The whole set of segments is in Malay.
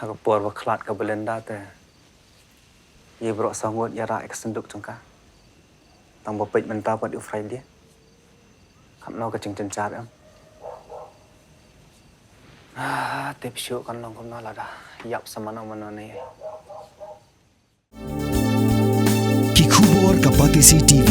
Aku por waklat ke belenda te. Ia berok sangut ya rak kesenduk cengka. Tang bopet mentah buat ufrai dia. Kam no ke ceng cencar am. Tip syuk kan long kumna lah dah. Yap sama mana ni. Kikubor Kapatisi TV.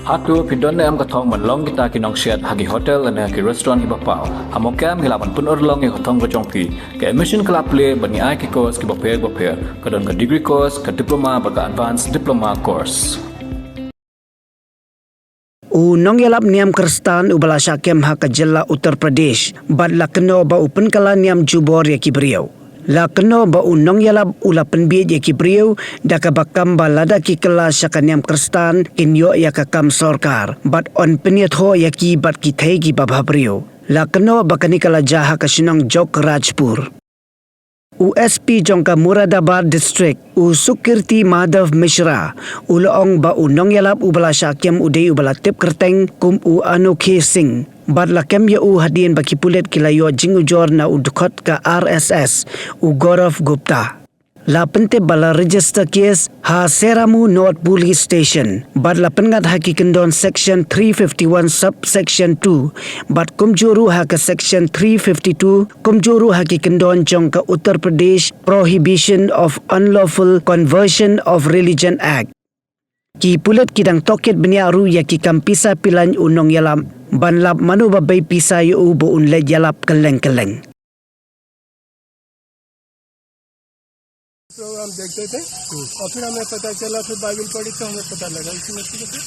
Hatu pindon am katong manlong kita kinong shed hagi hotel ane ki restaurant ki bapau. Hamokam hilapan pun orlong ki katong kacong pi. Ke admission kelap play bani ai ki course ki bapel kadon ke degree course ke diploma baga advanced diploma course. Nongïalap Niam Kristan ubala syakem ha ke Jilla Uttar Pradesh bad la Kynnoh ba Pynkylla Niam jubor ya ki Briew. La Kynnoh ba Nongïalap ula penbiet ya ki Briew da ka bakam ba lada ki kelas ya Niam Kristan Kynnoh ya ka kam sorkar bad on peniat ho ya ki bad ki thai ki babha Briew. La Kynnoh ba kanikala jaha ka sinong Jok Rajpur. USP Jongka Muradabad District Sukirti Madhav Mishra Ulaong ba Nongïalap ubala syakem udai ubala tip kerteng kum Anokhe Singh bad lakem ya hadien baki pulet kilayo jing ujor na udukot ka RSS Gaurav Gupta. La pente bala register case ha Seramu North Police Station bad la pengat haki kendon section 351 subsection 2 bad kumjuru ha ke section 352 kumjuru haki kendon jong ke Uttar Pradesh Prohibition of Unlawful Conversion of Religion Act. Ki pulet kidang toket beniaru ya ki kampisa pilan Nongïalap banlap manu babai pisa yu bo Nongïalap keleng-keleng. Programme देखते थे और फिर हमें पता चला फिर बाइबल पढ़ी तो हमें पता लगा इसी मसीह के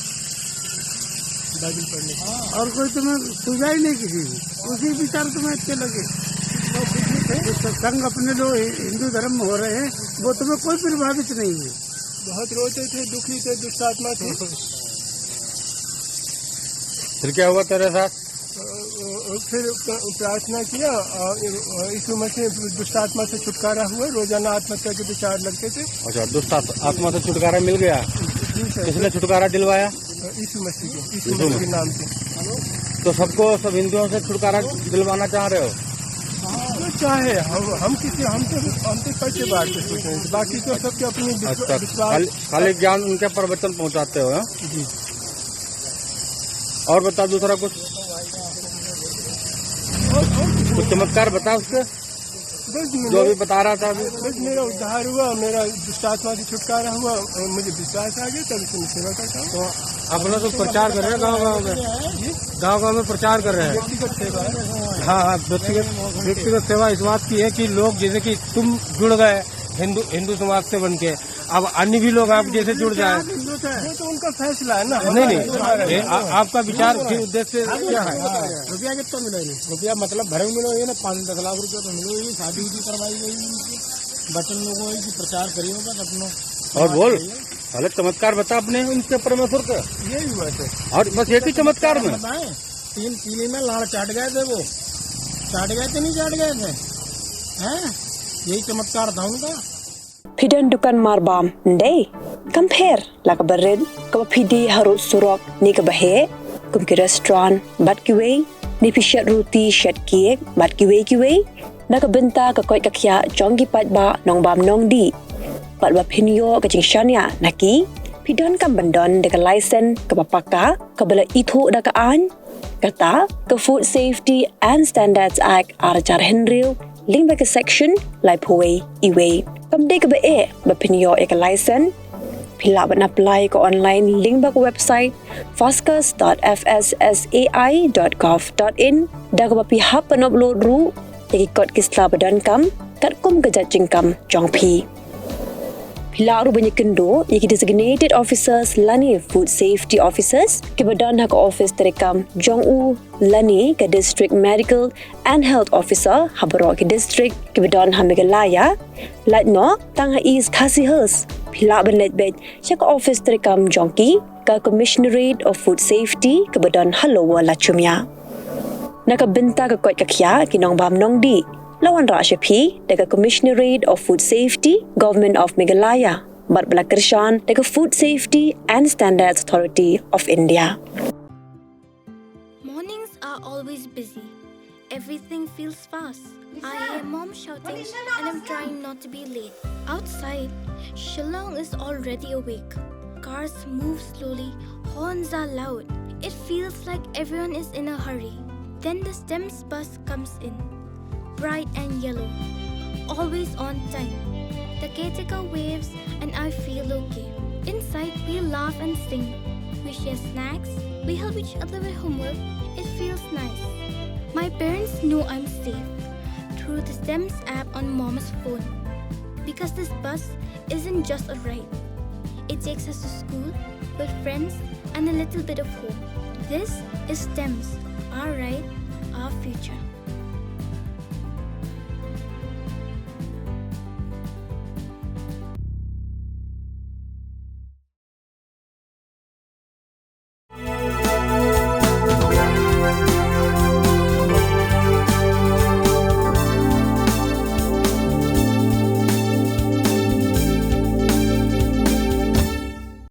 बाइबल पढ़ने और कोई तुम्हें पूजा ही नहीं किसी उसी विचार तुम्हें अच्छे लगे जो सत्संग अपने लोग हिंदू धर्म में हो रहे हैं वो तुम्हें कोई प्रभावित नहीं हुए बहुत रोते थे दुखी थे दुष्ट आत्मा थे फिर क्या हुआ तेरे साथ फिर प्रार्थना किया और यीशु मसीह दुष्ट आत्मा से छुटकारा हुआ रोजाना आत्महत्या के विचार लगते थे। अच्छा दुष्ट आत्मा से छुटकारा मिल गया किसने छुटकारा दिलवाया यीशु मसीह के नाम से। तो सबको सब हिंदुओं से छुटकारा दिलवाना चाह रहे हो चाहे हम तो पैसे बात के सोच रहे हैं बाकी तो सबके अपनी खाली ज्ञान उनके प्रवचन पहुंचाते हो जी। और बता दूसरा कुछ चमत्कार बता उसके जो अभी बता रहा था अभी बस मेरा उद्धार हुआ मेरा दुष्ट आत्मा से छुटकारा हुआ और मुझे विश्वास आ गया तब इसमें सेवा करता हूँ। तो आप लोग तो प्रचार कर रहे हैं गाँव में प्रचार कर रहे हैं व्यक्तिगत सेवा हाँ व्यक्तिगत सेवा इस बात की है कि लोग जैसे कि तुम जुड़ गए हिंदू समाज से बन के अब अन्य भी लोग आप जैसे जुड़ जाए वो तो उनका फैसला है ना नहीं आपका विचार फिर उद्देश्य क्या है रुपया कितना मिला रुपया मतलब भरे मिलो ये ना 5-10 लाख रुपया तो मिलो ये शादी उदी करवाई गई बचन लोगों की प्रचार करिए होगा अपनों और बोल पहले चमत्कार बता अपने उनके परमेश्वर का यही हुआ है और बस एक ही चमत्कार में 3 पीली में लाड़ चाट गए थे वो चाट गए थे नहीं चाट गए थे हैं यही चमत्कार था उनका। Pidon dukan marbam ndai compare la ka bared ka pidi harut surok ni ka bahe kum ki restaurant bat ki wei ni pishat roti shat kiek bat ki wei na ka benta ka koi ka khya jongi pat ba nong bam nong di pat ba phinyo ka jing shania naki pidon kam bandon de ka license ka papaka ka bala ithu da ka an kata ka Food Safety and Standards Act arjar henril link ba ka section lai phoi iwei kam de ka ba pinyo ek license phila ban apply ko online link ba ko website foscus.fssai.gov.in da ka ba pi hap an upload ru ki kod kisla badan kam kat kum ka jajing kam jong phi phila ru banyak kendo ki designated officers lani food safety officers ki badan hak office terekam jong u lani ka district medical and health officer habro ki district ki badan hamigalaya latno tang ha is khasi hers phila ban let bet chak office terekam jongki ka commissionerate of food safety ki badan halowa la chumya naka benta ka kot ka khya ki nong bam nong di lawan Rashapi daga Commissionerate of Food Safety Government of Meghalaya but bala Kristan daga Food Safety and Standards Authority of India. Mornings are always busy everything feels fast. I hear mom shouting and I'm trying not to be late. Outside, Shillong is already awake. Cars move slowly, horns are loud. It feels like everyone is in a hurry. Then the STEMS bus comes in, bright and yellow, always on time. The caretaker waves and I feel okay. Inside, we laugh and sing. We share snacks. We help each other with homework. It feels nice. My parents know I'm safe through the STEMS app on mom's phone. Because this bus isn't just a ride. It takes us to school with friends and a little bit of hope. This is STEMS, our ride, our future.